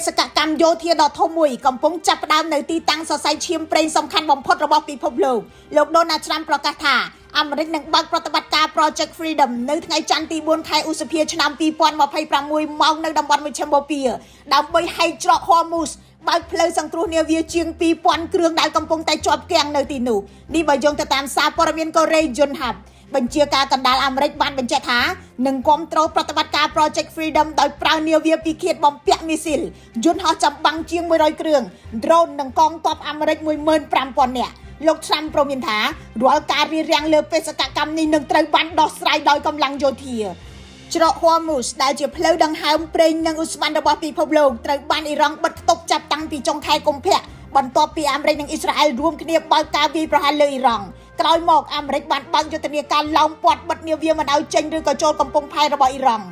សកកម្មយោធាដ៏ធំមួយកំពុងចាប់ផ្ដើមនៅទីតាំងសរសៃឈាមប្រេងសំខាន់បំផុតរបស់ពិភពលោកលោកដូណាល់ត្រាំប្រកាសថាអាមេរិកនឹងបើកប្រតិបត្តិការ Project Freedom នៅថ្ងៃច័ន្ទទី4ខែឧសភាឆ្នាំ2026មកនៅតំបន់មជ្ឈមបូព៌ាដើម្បីហែកច្រក Hormuz បើកផ្លូវសង្គ្រោះនាវាជាង 2000 គ្រឿងដែលកំពុងតែជាប់គាំងនៅទីនោះនេះបើយោងទៅតាមសារព័ត៌មានកូរ៉េយន្តហ័បបញ្ជាការកណ្ដាលអាមេរិកបានបញ្ជាក់ថានឹងគ្រប់គ្រងប្រតិបត្តិការ Project Freedom ដោយប្រើនាវាពិឃាតបំពាក់មីស៊ីលយន្តហោះចម្បាំងជាង100គ្រឿង drone និងកងទ័ពអាមេរិក 15,000 នាក់លោកត្រាំព្រមមានថារាល់ការរារាំងលើបេសកកម្មនេះនឹងត្រូវបានដោះស្រាយដោយកម្លាំងយោធាច្រក Hormuz ដែលជាផ្លូវដង្ហើមប្រេងនិងឧស្ម័នរបស់ពិភពលោកត្រូវបានអ៊ីរ៉ង់បិទគប់ចាប់តាំងពីចុងខែកុម្ភៈបន្ទាប់ពីអាមេរិកនិងអ៊ីស្រាអែលរួមគ្នាបើកការវាយប្រហារលើអ៊ីរ៉ង់ក្រោយមកអាមេរិកបានបើកយុទ្ធនាការឡោមព័ទ្ធបិទនាវាមិនឲ្យចេញឬក៏ចូលកំពង់ផែរបស់អ៊ីរ៉ង់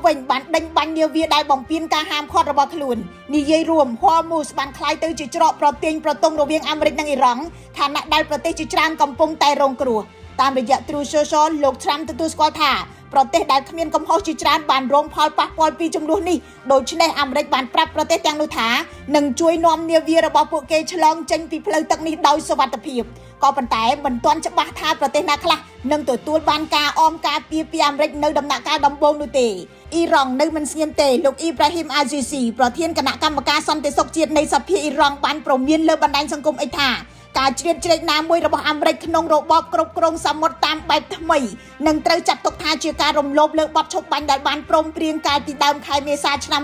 វិញបានដេញបាញ់នាវាដែលបំពានការហាមឃាត់របស់ខ្លួននិយាយរួម Hormuz បានក្លាយទៅជាច្រកប្រទាញប្រទង់រវាងអាមេរិកនិងអ៊ីរ៉ង់ខណៈដែលប្រទេសជាច្រើនកំពុងតែរងគ្រោះតាមរយៈ Truth Social លោក Trump ទទួលស្គាល់ថាប្រទេសដែលគ្មានកំហុសជាច្រើនបានរងផលប៉ះពាល់ពីចំនួននេះដូច្នេះអាមេរិកបានប្រាប់ប្រទេសទាំងនោះថានឹងជួយនាំនាវារបស់ពួកគេឆ្លងចេញពីផ្លូវទឹកនេះដោយសុវត្ថិភាពក៏ប៉ុន្តែមិនទាន់ច្បាស់ថាប្រទេសណាខ្លះនឹងទទួលបានការអមការពារពីអាមេរិកនៅដំណាក់កាលដំបូងនោះទេអ៊ីរ៉ង់នៅមិនស្ងៀមទេលោកអ៊ីប្រាហ៊ីមអាស៊ីស៊ីប្រធានគណៈកម្មការសន្តិសុខជាតិនៃសភាអ៊ីរ៉ង់បានព្រមានលើបណ្ដាញសង្គមអិចថាការជ្រៀតជ្រែកណាមួយរបស់អាមេរិកក្នុងរបបគ្រប់គ្រងសមុទ្រតាមបែបថ្មីនឹងត្រូវចាត់ទុកថាជាការរំលោភលើបទឈប់បាញ់ដែលបានព្រមព្រៀងកាលពីដើមខែមេសាឆ្នាំ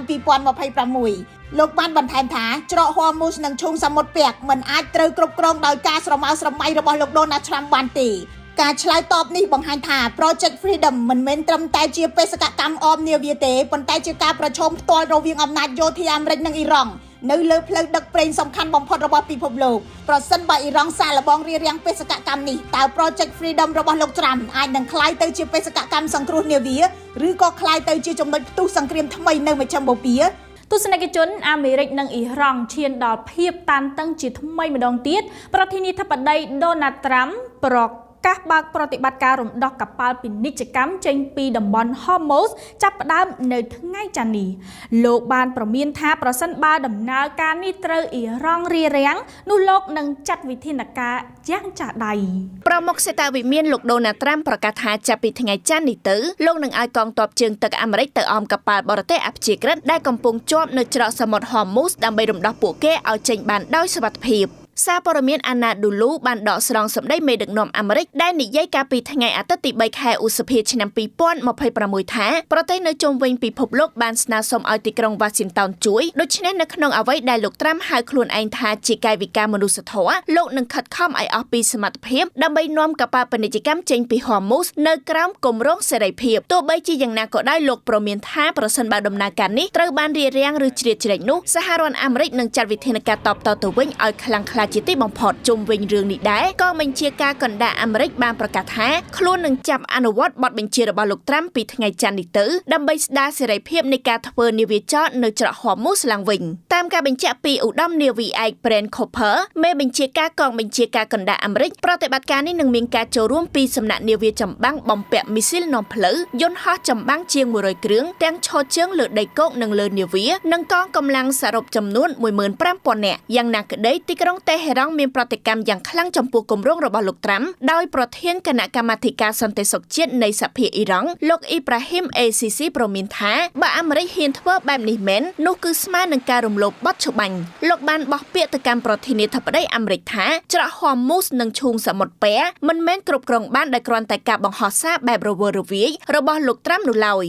2026លោកបានបន្ថែមថាច្រក Hormuz និងឈូងសមុទ្រពាក់មិនអាចត្រូវគ្រប់គ្រងដោយការស្រមើស្រមៃរបស់លោកដូណាល់ត្រាំបានទេការឆ្លើយតបនេះបង្ហាញថា Project Freedom មិនមែនត្រឹមតែជាបេសកកម្មអមនាវាទេប៉ុន្តែជាការប្រឈមផ្ទាល់រវាងអំណាចយោធាអាមេរិកនិងអ៊ីរ៉ង់នៅលើផ្លូវដឹកប្រេងសំខាន់បំផុតរបស់ពិភពលោកប្រសិនបើអ៊ីរ៉ង់សាកល្បងរារាំងបេសកកម្មនេះតើ Project Freedom របស់លោកត្រាំអាចនឹងក្លាយទៅជាបេសកកម្មសង្គ្រោះនាវាឬក៏ក្លាយទៅជាចំណុចផ្ទុះសង្គ្រាមថ្មីនៅមជ្ឈមបូព៌ាទស្សនិកជនអាមេរិកនិងអ៊ីរ៉ង់ឈានដល់ភាពតានតឹងជាថ្មីម្ដងទៀតប្រធានាធិបតីដូណាល់ត្រាំប្រកាសបើកប្រតិបត្តិការរំដោះកប៉ាល់ពាណិជ្ជកម្មចេញពីតំបន់ Hormuz ចាប់ផ្ដើមនៅថ្ងៃច័ន្ទនេះលោកបានប្រមានថាប្រសិនបើដំណើរការនេះត្រូវអ៊ីរ៉ង់រារាំងនោះលោកនឹងចាត់វិធានការយ៉ាងចាស់ដៃប្រមុខសេតាវិមានលោកដូណាល់ត្រាំប្រកាសថាចាប់ពីថ្ងៃច័ន្ទនេះទៅលោកនឹងឲ្យកងទ័ពជើងទឹកអាមេរិកទៅអមកប៉ាល់បរទេសអព្យាក្រឹតដែលកំពុងជាប់នៅច្រកសមុទ្រ Hormuz ដើម្បីរំដោះពួកគេឲ្យចេញបានដោយសុវត្ថិភាពសារព័ត៌មានអាណាឌូលូបានដកស្រង់សម្ដីមេដឹកនាំអាមេរិកដែលនិយាយកាលពីថ្ងៃអាទិត្យទី3ខែឧសភាឆ្នាំ2026ថាប្រទេសនៅជុំវិញពិភពលោកបានស្នើសុំឲ្យទីក្រុង Washington ជួយដូច្នេះនៅក្នុងអ្វីដែលលោកត្រាំហៅខ្លួនឯងថាជាកាយវិការមនុស្សធម៌លោកនឹងខិតខំឲ្យអស់ពីសមត្ថភាពដើម្បីនាំកប៉ាល់ពាណិជ្ជកម្មចេញពី Hormuz នៅក្រោមគម្រោងសេរីភាពទោះបីជាយ៉ាងណាក៏ដោយលោកព្រមានថាប្រសិនបើដំណើរការនេះត្រូវបានរារាំងឬជ្រៀតជ្រែកនោះសហរដ្ឋអាមេរិកនឹងចាត់វិធានការតបតទៅវិញឲ្យខ្លាំងក្លាជាទីបំផុតជុំវិញរឿងនេះដែរក៏បញ្ជាការកណ្ដាលអាមេរិកបានប្រកាសថាខ្លួននឹងចាប់អនុវត្តបទបញ្ជារបស់លោកត្រាំពីថ្ងៃច័ន្ទនេះទៅដើម្បីស្ដារសេរីភាពនៃការធ្វើនាវាចតនៅច្រក Hormuz ឡើងវិញតាមការបញ្ជាក់ពីឧត្តមនាវីឯក Brent Cooper មេបញ្ជាការកងបញ្ជាការកណ្ដាលអាមេរិកប្រតិបត្តិការនេះនឹងមានការចូលរួមពីសំណាក់នាវាចម្បាំងបំពាក់មីស៊ីលនាំផ្លូវយន្តហោះចម្បាំងជាង100គ្រឿងទាំងឈរជើងលើដីគោកនិងលើនាវានិងកងកម្លាំងសរុបចំនួន 15,000 នាក់យ៉ាងណាក្តីទីក្រុងតេហេរ៉ង់មានប្រតិកម្មយ៉ាងខ្លាំងចំពោះគម្រោងរបស់លោកត្រាំដោយប្រធានគណៈកម្មាធិការសន្តិសុខជាតិនៃសភាអ៊ីរ៉ង់លោកអ៊ីប្រាហ៊ីមអេស៊ីស៊ីប្រមានថាបើអាមេរិកហ៊ានធ្វើបែបនេះមែននោះគឺស្មើនឹងការរំលោភបទឈប់បាញ់លោកបានបោះពាក្យទៅកាន់ប្រធានាធិបតីអាមេរិកថាច្រក Hormuz និងឈូងសមុទ្រពែមិនមែនគ្រប់គ្រងបានដោយគ្រាន់តែការបង្ហោះសារបែបរវើរវាយរបស់លោកត្រាំនោះឡើយ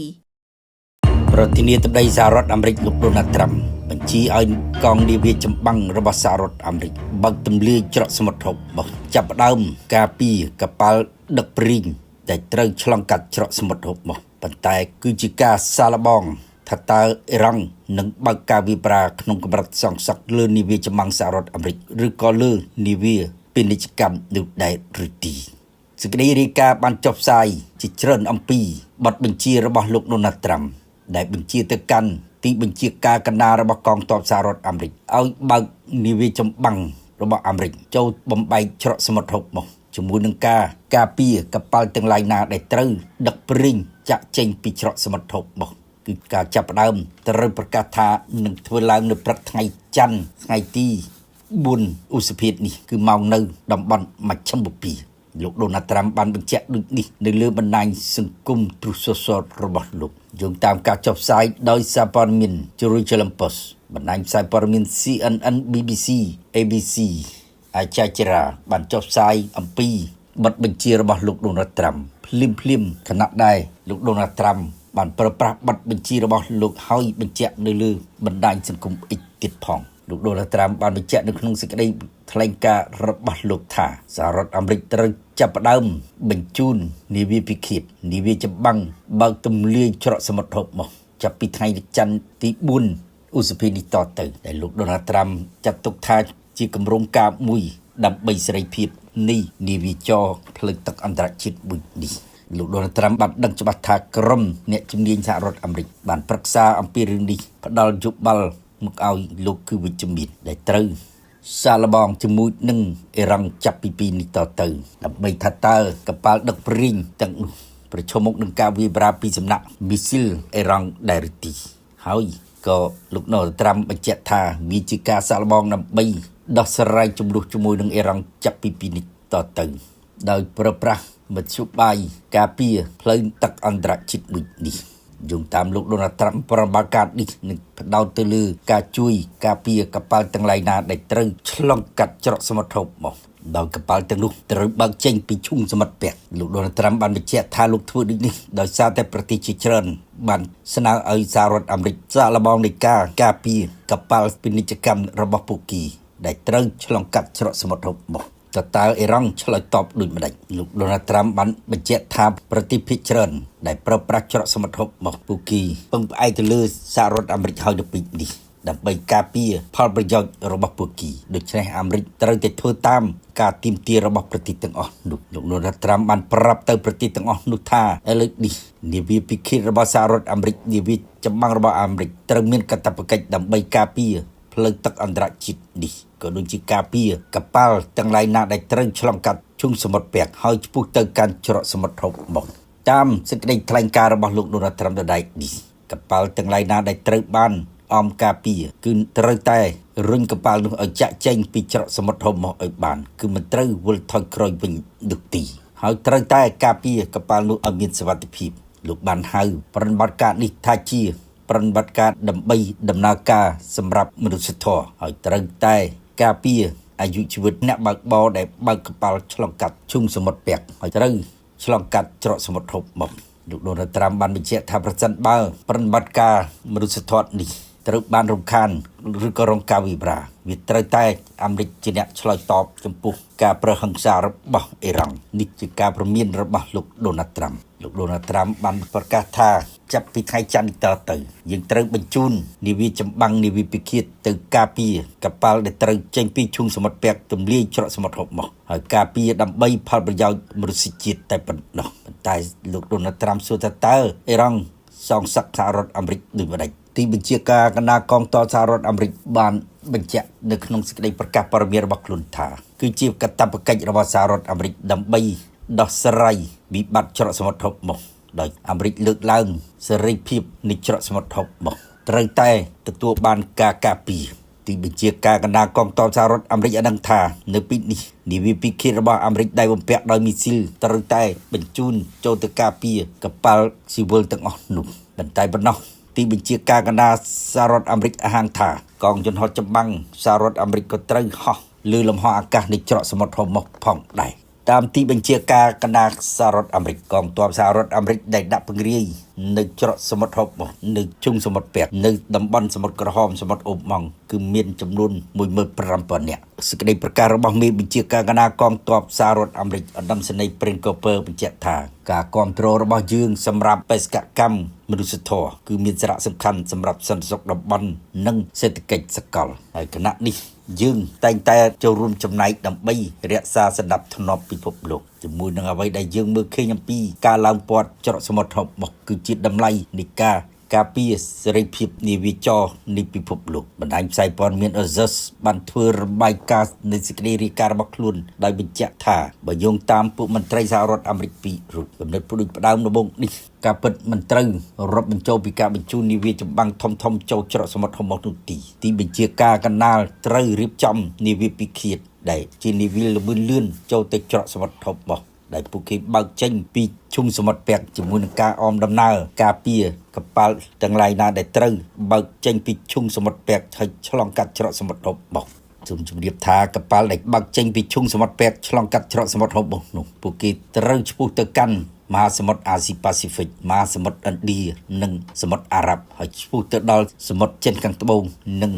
ប្រធានាធិបតីសហរដ្ឋអាមេរិកលោកដូណាល់ត្រាំបញ្ជាឲ្យកងនាវាចម្បាំងរបស់សហរដ្ឋអាមេរិកបើកទម្លាយច្រកសមុទ្រ Hormuz ចាប់ផ្ដើមការពារកប៉ាល់ដឹកប្រេងដែលត្រូវឆ្លងកាត់ច្រកសមុទ្រ Hormuz ប៉ុន្តែគឺជាការសាកល្បងថាតើអ៊ីរ៉ង់នឹងបើកការវាយប្រាក្នុងកម្រិតសងសឹកលើនាវាចម្បាំងសហរដ្ឋអាមេរិកឬក៏លើនាវាពាណិជ្ជកម្មនោះដែរឬទេសេចក្តីរាយការណ៍បានចុះផ្សាយជាច្រើនអំពីបទបញ្ជារបស់លោកដូណាល់ត្រាំដែលបញ្ជាទៅកាន់ទីបញ្ជាការកណ្ដាលរបស់កងទ័ពសហរដ្ឋអាមេរិកឲ្យបើកនាវាចម្បាំងរបស់អាមេរិកចូលបំបែកច្រកសមុទ្រ Hormuz ជាមួយនឹងការពារកប៉ាល់ទាំងឡាយណាដែលត្រូវដឹកប្រេងចាក់ចេញពីច្រកសមុទ្រ Hormuz គឺការចាប់ផ្ដើមត្រូវប្រកាសថានឹងធ្វើឡើងនៅព្រឹកថ្ងៃច័ន្ទថ្ងៃទី4ឧសភានេះគឺម៉ោងនៅតំបន់មជ្ឈិមបូព៌ាលោកដូណាល់ត្រាំបានបញ្ជាក់ដូចនេះនៅលើបណ្ដាញសង្គម Truth Social របស់លោកយោងតាមការចុះផ្សាយដោយសារព័ត៌មាន Jerusalem Post បណ្ដាញផ្សាយព័ត៌មាន CNN BBC ABC អាចារ្យជារាបានចុះផ្សាយអំពីបទបញ្ជារបស់លោកដូណាល់ត្រាំភ្លាមខណៈដែរលោកដូណាល់ត្រាំបានប្រើប្រាស់បទបញ្ជារបស់លោកហើយបញ្ជាក់នៅលើបណ្ដាញសង្គម X ទៀតផងលោកដូណាល់ត្រាំបានបញ្ជាក់នៅក្នុងសេចក្តីថ្លែងការណ៍របស់លោកថាសហរដ្ឋអាមេរិកត្រូវចាប់ផ្ដើមបញ្ជូននាវាពិឃាតនាវាចម្បាំងបើកទម្លាយច្រកសមុទ្រហូបចាប់ពីថ្ងៃច័ន្ទទី4ឧសភានេះតទៅដែលលោកដូណាល់ត្រាំចាត់ទុកថាជាគម្រោងការមួយដើម្បីសេរីភាពនៃនាវាចរផ្លូវទឹកអន្តរជាតិមួយនេះលោកដូណាល់ត្រាំបានដឹងច្បាស់ថាក្រុមអ្នកជំនាញសហរដ្ឋអាមេរិកបានប្រឹក្សាអំពីរឿងនេះផ្ដល់យោបល់មកឲ្យលោកគឺវិជ្ជមានដែលត្រូវសាឡបងជាមួយនឹងអ៊ីរ៉ង់ចាប់ពី2នេះតទៅដើម្បីថាតើកប៉ាល់ដឹកប្រេងទាំងនោះប្រឈមមុខនឹងការវាយប្រាពីសំណាក់មីស៊ីលអ៊ីរ៉ង់ដែរឬទេហើយក៏លោកដូណាល់ត្រាំបញ្ជាក់ថាវាជាការសាឡបងដើម្បីដោះស្រាយចំនួនជាមួយនឹងអ៊ីរ៉ង់ចាប់ពី2នេះតទៅដោយប្រើប្រាស់មធ្យោបាយការពារផ្លូវទឹកអន្តរជាតិមួយនេះយោងតាមលោកដូណាល់ត្រាំប្រតិបត្តិការនេះនឹងផ្ដោតទៅលើការជួយការពារកប៉ាល់ទាំងឡាយណាដែលត្រូវឆ្លងកាត់ច្រកសមុទ្រហូបមកដោយកប៉ាល់ទាំងនោះត្រូវបើកចេញពីឈូងសមុទ្រពាក់លោកដូណាល់ត្រាំបានបញ្ជាក់ថាលោកធ្វើដូចនេះដោយសារតែប្រទេសជាច្រើនបានស្នើឲ្យសហរដ្ឋអាមេរិកសាកល្បងនៃការពារកប៉ាល់ពាណិជ្ជកម្មរបស់ពួកគេដែលត្រូវឆ្លងកាត់ច្រកសមុទ្រហូបមកតើអ៊ីរ៉ង់ឆ្លើយតបដូចម្ដេចលោកដូណាល់ត្រាំបានបញ្ជាក់ថាប្រទេសភាគច្រើនដែលប្រើប្រាស់ច្រកសមុទ្រហូបមកពួកគេពឹងផ្អែកទៅលើសហរដ្ឋអាមេរិកហើយទៅពីនេះដើម្បីការពារផលប្រយោជន៍របស់ពួកគេដូច្នេះអាមេរិកត្រូវតែធ្វើតាមការទាមទាររបស់ប្រទេសទាំងអស់នោះលោកដូណាល់ត្រាំបានប្រាប់ទៅប្រទេសទាំងអស់នោះថាឥឡូវនេះនាវាពិឃាតរបស់សហរដ្ឋអាមេរិកនាវាចម្បាំងរបស់អាមេរិកត្រូវមានកាតព្វកិច្ចដើម្បីការពារផ្លូវទឹកអន្តរជាតិនេះក៏ដូចជាការពារកប៉ាល់ទាំងឡាយណាដែលត្រូវឆ្លងកាត់ឈូងសមុទ្រពាក់ហើយឆ្ពោះទៅកាន់ច្រកសមុទ្រហូបមកតាមសេចក្តីថ្លែងការណ៍របស់លោកដូណាល់ត្រាំដដែលនេះកប៉ាល់ទាំងឡាយណាដែលត្រូវបានអមការពារគឺត្រូវតែរុញកប៉ាល់នោះឲ្យចាក់ចេញពីច្រកសមុទ្រហូបមកឲ្យបានគឺមិនត្រូវវិលថយក្រោយវិញនោះទេហើយត្រូវតែការពារកប៉ាល់នោះឲ្យមានសុវត្ថិភាពលោកបានហៅប្រតិបត្តិការនេះថាជាប្រតិបត្តិការដើម្បីដំណើរការសម្រាប់មនុស្សធម៌ហើយត្រូវតែការពារអាយុជីវិតអ្នកបើកបរដែលបើកកប៉ាល់ឆ្លងកាត់ឈូងសមុទ្រពាក់ហើយត្រូវឆ្លងកាត់ច្រកសមុទ្រហូបមកលោកដូណាល់ត្រាំបានបញ្ជាក់ថាប្រសិនបើប្រតិបត្តិការមនុស្សធម៌នេះត្រូវបានរំខានឬក៏រងការវិវរាវាត្រូវតែអាមេរិកជាអ្នកឆ្លើយតបចំពោះការប្រហិង្សារបស់អ៊ីរ៉ង់នេះជាការព្រមានរបស់លោកដូណាល់ត្រាំលោកដូណាល់ត្រាំបានប្រកាសថាចាប់ពីថ្ងៃច័ន្ទតទៅយើងត្រូវបញ្ជូននាវាចម្បាំងនាវាពិឃាតទៅការពារកប៉ាល់ដែលត្រូវចេញពីឈូងសមុទ្រពាក់ទម្លាយច្រកសមុទ្រហូបមកហើយការពារដើម្បីផលប្រយោជន៍មនុស្សជាតិតែប៉ុណ្ណោះប៉ុន្តែលោកដូណាល់ត្រាំសួរថាតើអ៊ីរ៉ង់សងសឹកសហរដ្ឋអាមេរិកដូចម្ដេចទីបញ្ជាការគណៈកងទ័ពសហរដ្ឋអាមេរិកបានបញ្ជាក់នៅក្នុងសេចក្តីប្រកាសព័ត៌មានរបស់ខ្លួនថាគឺជាកាតព្វកិច្ចរបស់សហរដ្ឋអាមេរិកដើម្បីដោះស្រាយវិបត្តិច្រកសមុទ្រហូបមកដោយអាមេរិកលើកឡើងសេរីភាពនៃច្រកសមុទ្រហូបមកត្រូវតែទទួលបានការការពារទីបញ្ជាការគណៈកងទ័ពសហរដ្ឋអាមេរិកបានដឹងថានៅពីនេះនាវាពិឃាតរបស់អាមេរិកដែលបំពាក់ដោយមីស៊ីលត្រូវតែបញ្ជូនចូលទៅការពារកប៉ាល់ស៊ីវិលទាំងអស់នោះប៉ុន្តែប៉ុណ្ណោះទីបញ្ជាការគណៈសហរដ្ឋអាមេរិកអះអាងថាកងយន្តហោះចម្បាំងសហរដ្ឋអាមេរិកក៏ត្រូវហោះលើលំហអាកាសនៃច្រកសមុទ្រហូបមកផងដែរតាមទីបញ្ជាការគណៈសហរដ្ឋអាមេរិកកងទ័ពសហរដ្ឋអាមេរិកដែលដាក់ពង្រាយនៅច្រកសមុទ្រហូបមកនៅជុំសមុទ្រពាក់នៅតំបន់សមុទ្រក្រហមសមុទ្រអូម៉ង់គឺមានចំនួន 15,000 នាក់សេចក្តីប្រកាសរបស់មេបញ្ជាការគណៈកងទ័ពសហរដ្ឋអាមេរិកឧត្តមសេនីយ៍ Brent Cooper បញ្ជាក់ថាការគ្រប់គ្រងរបស់យើងសម្រាប់បេសកកម្មមនុស្សធម៌គឺមានសារៈសំខាន់សម្រាប់សន្តិសុខតំបន់និងសេដ្ឋកិច្ចសកលហើយគណៈនេះយើងតែងតែចូលរួមចំណែកដើម្បីរក្សាសណ្ដាប់ធ្នាប់ពិភពលោកជាមួយនឹងអ្វីដែលយើងមើលឃើញអំពីការឡើងព័ទ្ធច្រកសមុទ្រហូបមកគឺជាតម្លៃនៃការ ការពារសេរីភាពនាវាចរនៃពិភពលោកបណ្ដាញផ្សាយព័ត៌មាន Azus បានធ្វើរបាយការណ៍នៃសេចក្តីរាយការណ៍របស់ខ្លួនដោយបញ្ជាក់ថាបើយោងតាមពួកមន្ត្រីសហរដ្ឋអាមេរិកពីររូបគំនិតផ្ដួចផ្ដើមដំបូងនេះការពិតមិនត្រូវរាប់បញ្ចូលពីការបញ្ជូននាវាចម្បាំងធំៗចូលច្រកសមុទ្រហុំម៉ុកនោះទេទីបញ្ជាការកណ្ដាលត្រូវរៀបចំនាវាពិឃាតដែលជានាវាល្បឿនលឿនចូលទៅច្រកសមុទ្រហុំម៉ុកដែលពួកគេបើកចេញពីឈុំសមុទ្រពាក់ជាមួយនឹងការអមដំណើរការពារកប៉ាល់ទាំងឡាយណាដែលត្រូវបើកចេញពីឈុំសមុទ្រពាក់ហើយឆ្លងកាត់ច្រកសមុទ្រហុំម៉ុកសូមជម្រាបថាកប៉ាល់ដែលបើកចេញពីឈុំសមុទ្រពាក់ឆ្លងកាត់ច្រកសមុទ្រហុំម៉ុកនោះពួកគេត្រូវឆ្ពោះទៅកាន់មហាសមុទ្រអាស៊ីប៉ាស៊ីហ្វិកមហាសមុទ្រឥណ្ឌានិងសមុទ្រអារ៉ាប់ហើយឆ្ពោះទៅដល់សមុទ្រចិនខាងត្បូងនិង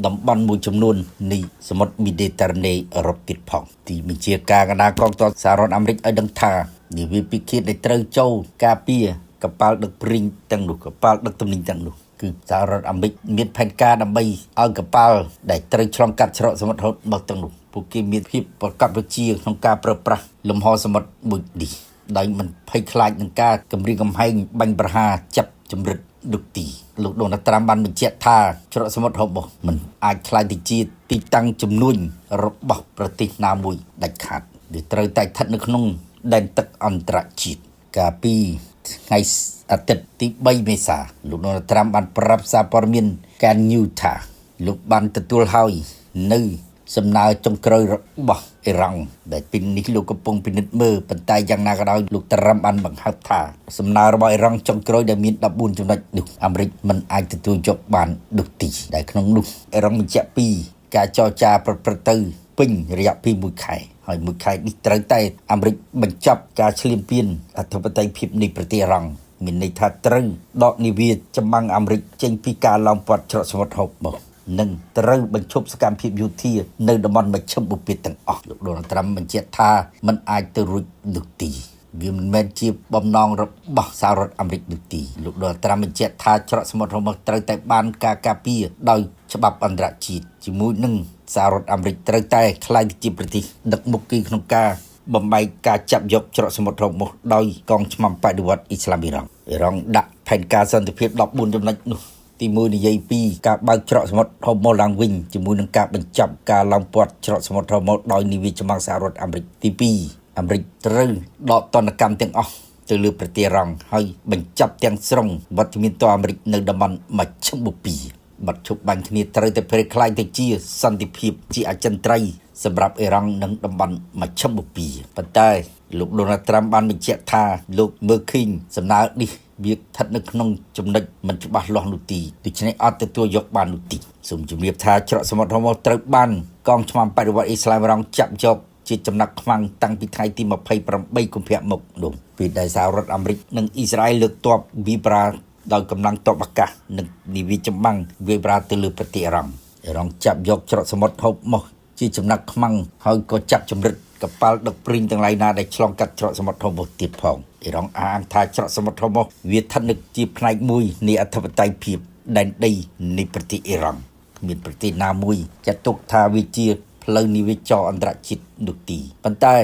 តំបន់មួយចំនួននៃសមុទ្រមីដេតេរ៉ាណេអឺរ៉ុបទៀតផងទីបញ្ជាការកណ្ដាលកងទ័ពសហរដ្ឋអាមេរិកឲ្យដឹងថានាវាពិឃាតដែលត្រូវចូលការពារកប៉ាល់ដឹកព្រីងទាំងនោះកប៉ាល់ដឹកទំនិញទាំងនោះគឺសហរដ្ឋអាមេរិកមានផែនការដើម្បីឲ្យកប៉ាល់ដែលត្រូវឆ្លងកាត់ច្រកសមុទ្រហុំម៉ុកទាំងនោះពួកគេមានភាពប្រកបវិជ្ជាក្នុងការប្រើប្រាស់លំហសមុទ្រមួយនេះដោយមិនភ័យខ្លាចនឹងការគំរាមកំហែងបាញ់ប្រហារចាប់ជំរិតលោកទីលោកដូណាល់ត្រាំបានបញ្ជាក់ថាច្រកសមុទ្រហុំម៉ុកមិនអាចក្លាយទៅជាទីតាំងជំនួញរបស់ប្រទេសណាមួយដាច់ខាតវាត្រូវតែស្ថិតនៅក្នុងដែនទឹកអន្តរជាតិកាលពីថ្ងៃអាទិត្យទី3មេសាលោកដូណាល់ត្រាំបានប្រាប់សារព័ត៌មានកានញូថាលោកបានទទួលហើយនៅសំណើចុងក្រោយរបស់អ៊ីរ៉ង់ដែលពេលនេះលោកកំពុងពិនិត្យមើលប៉ុន្តែយ៉ាងណាក៏ដោយលោកត្រាំបានបង្ហើបថាសំណើរបស់អ៊ីរ៉ង់ចុងក្រោយដែលមាន14ចំណុចនោះអាមេរិកមិនអាចទទួលយកបាននោះទេដែលក្នុងនោះអ៊ីរ៉ង់បញ្ជាក់ពីការចរចាប្រព្រឹត្តទៅពេញរយៈពេល1ខែហើយ1ខែនេះត្រូវតែអាមេរិកបញ្ចប់ការឈ្លានពានអធិបតេយ្យភាពនៃប្រទេសអ៊ីរ៉ង់មានន័យថាត្រូវដកនាវាចម្បាំងអាមេរិកចេញពីការឡោមព័ទ្ធច្រកសមុទ្រហុំម៉ុកនិងត្រូវបញ្ឈប់សកម្មភាពយោធានៅតំបន់មជ្ឈិមបូព៌ាទាំងអស់លោកដូណាល់ត្រាំបញ្ជាក់ថាมันអាចទៅរួចនោះទេវាមិនមែនជាបំណងរបស់សហរដ្ឋអាមេរិកនោះទេលោកដូណាល់ត្រាំបញ្ជាក់ថាច្រកសមុទ្រហុំម៉ុកត្រូវតែបានការការពារដោយច្បាប់អន្តរជាតិជាមួយនឹងសហរដ្ឋអាមេរិកត្រូវតែក្លាយទៅជាប្រទេសដឹកមុខគេក្នុងការបំបែកការចាប់យកច្រកសមុទ្រហុំម៉ុកដោយកងឆ្មាំបដិវត្តអ៊ីស្លាមអ៊ីរ៉ង់ដាក់ផែនការសន្តិភាព14ចំណុចនោះទី1និយាយពីការបើកច្រកសមុទ្រហុំម៉ុកឡើងវិញជាមួយនឹងការបញ្ចប់ការឡោមព័ទ្ធច្រកសមុទ្រហុំម៉ុកដោយនាវាចម្បាំងសហរដ្ឋអាមេរិកទី2អាមេរិកត្រូវដកទណ្ឌកម្មទាំងអស់ទៅលើប្រទេសអ៊ីរ៉ង់ហើយបញ្ចប់ទាំងស្រុងវត្តមានទ័ពអាមេរិកនៅតំបន់មជ្ឈិមបូព៌ាបាត់ឈប់បាញ់គ្នាត្រូវតែប្រែក្លាយទៅជាសន្តិភាពជាអចិន្ត្រៃយ៍សម្រាប់អ៊ីរ៉ង់និងតំបន់មជ្ឈិមបូព៌ាប៉ុន្តែលោកដូណាល់ត្រាំបានបញ្ជាក់ថាលោកមើលឃើញសំណើនេះវាស្ថិតនៅក្នុងចំណុចមិនច្បាស់លាស់នោះទេដូច្នេះអត់ទទួលយកបាននោះទេសូមជម្រាបថាច្រកសមុទ្រហុំម៉ុកត្រូវបានកងឆ្មាំបដិវត្តអ៊ីស្លាមអ៊ីរ៉ង់ចាប់យកជាចំណាក់ខ្មាំងតាំងពីថ្ងៃទី28កុម្ភៈមកនោះពេលដែលសហរដ្ឋអាមេរិកនិងអ៊ីស្រាអែលលើកទ័ពវីប្រាដោយកម្លាំងទ័ពអាកាសនិងនាវាចម្បាំងវីប្រាទៅលើប្រទេសអ៊ីរ៉ង់ចាប់យកច្រកសមុទ្រហុំម៉ុកជាចំណាក់ខ្មាំងហើយក៏ចាប់ចម្រិតកប៉ាល់ដឹកព្រីងទាំងឡាយណាដែលឆ្លងកាត់ច្រកសមុទ្រហុំម៉ុកទៀតផងអ៊ីរ៉ង់អាងថាច្រកសមុទ្រហុំម៉ុកវាស្ថិតនៅជាផ្នែកមួយនៃអធិបតេយ្យភាពដែនដីនៃប្រទេសអ៊ីរ៉ង់មានប្រទេសណាមួយចាត់ទុកថាវាជាផ្លូវនាវាចរអន្តរជាតិនោះទេប៉ុន្តែ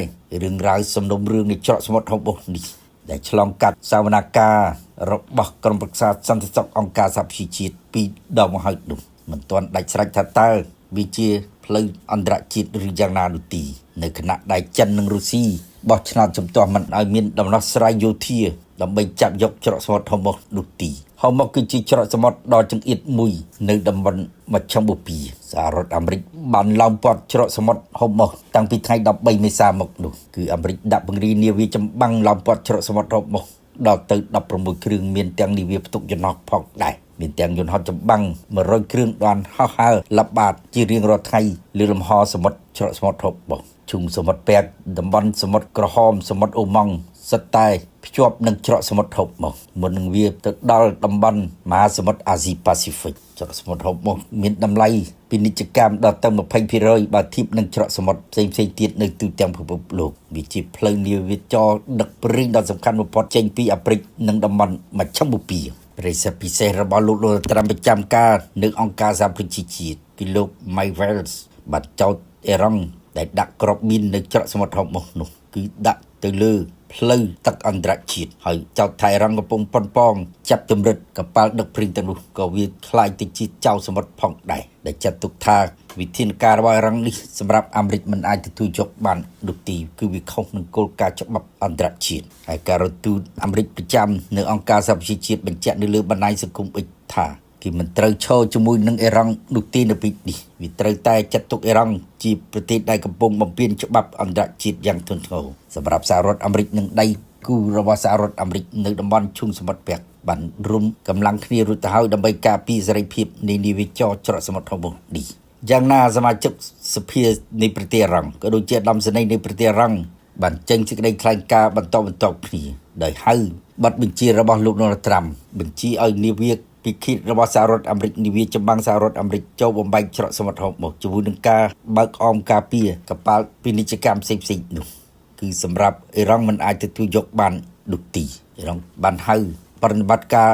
រឿងរ៉ាវសំណុំរឿងនៃច្រកសមុទ្រហុំម៉ុកនេះដែលឆ្លងកាត់សវនកម្មរបស់ក្រុមប្រឹក្សាសន្តិសុខអង្គការសហប្រជាជាតិ2ដងមកហើយនោះមិនទាន់ដាច់ស្រេចថាតើវាជាផ្លូវអន្តរជាតិឬយ៉ាងណានោះទេនៅខណៈដែលចិននិងរុស្ស៊ីបោះឆ្នោតជំទាស់មិនឲ្យមានដំណោះស្រាយយោធាដើម្បីចាប់យកច្រកសមុទ្រហុំម៉ុកនោះទេហុំម៉ុកគឺជាច្រកសមុទ្រដ៏ចង្អៀតមួយនៅតំបន់មជ្ឈិមបូព៌ាសហរដ្ឋអាមេរិកបានឡោមព័ទ្ធច្រកសមុទ្រហុំម៉ុកតាំងពីថ្ងៃ13មេសាមកនោះគឺអាមេរិកដាក់ពង្រាយនាវាចម្បាំងឡោមព័ទ្ធច្រកសមុទ្រហុំម៉ុកដល់ទៅ16គ្រឿងមានទាំងនាវាផ្ទុកយន្តហោះផងដែរមានទាំងយន្តហោះចម្បាំង100គ្រឿងបានហោះហើរល្បាតជារៀងរាល់ថ្ងៃលើលំហសមុទ្រច្រកសមុទ្រហុំម៉ុកជុំសមុទ្រពាក់តំបន់សមុទ្រក្រហមសមុទ្រអូម៉ង់សិតតែភ្ជាប់នឹងច្រកសមុទ្រហុំម៉ុកមុននឹងវាទៅដល់តំបន់មហាសមុទ្រអាស៊ីប៉ាស៊ីហ្វិកច្រកសមុទ្រហុំម៉ុកមានតម្លៃពាណិជ្ជកម្មដល់ទៅ20%បើធៀបនឹងច្រកសមុទ្រផ្សេងៗទៀតនៅទូទាំងពិភពលោកវាជាផ្លូវនាវាចរដឹកព្រីងដ៏សំខាន់បំផុតចេញពីអាហ្វ្រិកនិងតំបន់មជ្ឈិមបូព៌ាប្រទេសពិសេសរបស់លោកដូណាល់ត្រាំប្រចាំការនៅអង្គការសហប្រជាជាតិគឺលោក Mike Waltz បានចោទអ៊ីរ៉ង់ដែលដាក់គ្រាប់មីននៅច្រកសមុទ្រហុំម៉ុកនោះគឺដាក់ទៅលើ ផ្លូវទឹកអន្តរជាតិហើយចោទថៃរ៉ង់កំពុងប៉ុនប៉ងចាប់ចម្រិតកប៉ាល់ដឹកព្រីងទាំងនោះក៏វាខ្លាយទៅជាចៅសមុទ្រផងដែរដែលចាត់ទុកថាវិធានការរបស់រ៉ង់នេះសម្រាប់អាមេរិកមិនអាចទទួលយកបាននោះទេគឺវាខុសនឹងគោលការណ៍ច្បាប់អន្តរជាតិហើយការរទូតអាមេរិកប្រចាំនៅអង្គការសហប្រជាជាតិបញ្ជាក់នៅលើបណ្ដាញសង្គម X ថាគេមិនត្រូវឈរជាមួយនឹងអ៊ីរ៉ង់នោះទេនៅពេលនេះវាត្រូវតែចាត់ទុកអ៊ីរ៉ង់ជាប្រទេសដែលកំពុងបំពានច្បាប់អន្តរជាតិយ៉ាងធ្ងន់ធ្ងរសម្រាប់សហរដ្ឋអាមេរិកនិងដៃគូរបស់សហរដ្ឋអាមេរិកនៅតំបន់ឈូងសមុទ្រពាក់បានរួមកម្លាំងគ្នារួចទៅហើយដើម្បីការពារសេរីភាពនៃនាវាចរច្រកសមុទ្រហុំនេះយ៉ាងណាសមាជិកសភានៃប្រទេសអ៊ីរ៉ង់ក៏ដូចជាឧត្តមសេនីយ៍នៃប្រទេសអ៊ីរ៉ង់បានចេញសេចក្តីថ្លែងការណ៍បន្តគ្នាដោយហៅបទបញ្ជារបស់លោក Donald Trump បញ្ជាឲ្យនាវាពិឃាតរបស់សហរដ្ឋអាមេរិកនាវាចម្បាំងសហរដ្ឋអាមេរិកចូលបំបែកច្រកសមុទ្រហុំមកជាមួយនឹងការបើកអមការពារកប៉ាល់ពាណិជ្ជកម្មផ្សេងៗនោះគឺសម្រាប់អ៊ីរ៉ង់មិនអាចទទួលយកបាននោះទេអ៊ីរ៉ង់បានហៅប្រតិបត្តិការ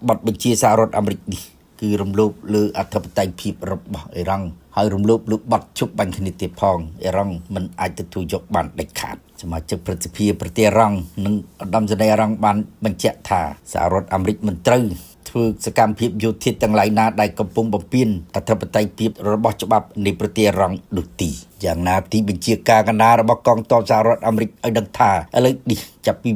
បទបញ្ជាសហរដ្ឋអាមេរិកនេះគឺរំលោភលើអធិបតេយ្យភាពរបស់អ៊ីរ៉ង់ហើយរំលោភលើបទជប់បាញ់គ្នាទៀតផងអ៊ីរ៉ង់មិនអាចទទួលយកបានដាច់ខាតសមាជិកព្រឹទ្ធសភាប្រទេសអ៊ីរ៉ង់និងឧត្តមសេនីយ៍អ៊ីរ៉ង់បានបញ្ជាក់ថាសហរដ្ឋអាមេរិកមិនត្រូវធ្វើសកម្មភាពយោធាទាំងឡាយណាដែលកំពុងបំពានអធិបតេយ្យភាពរបស់ច្បាប់នៃប្រទេសអ៊ីរ៉ង់នោះទេយ៉ាងណាទីបញ្ជាការកណ្ដាលរបស់កងទ័ពសហរដ្ឋអាមេរិកឲ្យដឹងថាឥឡូវនេះចាប់ពី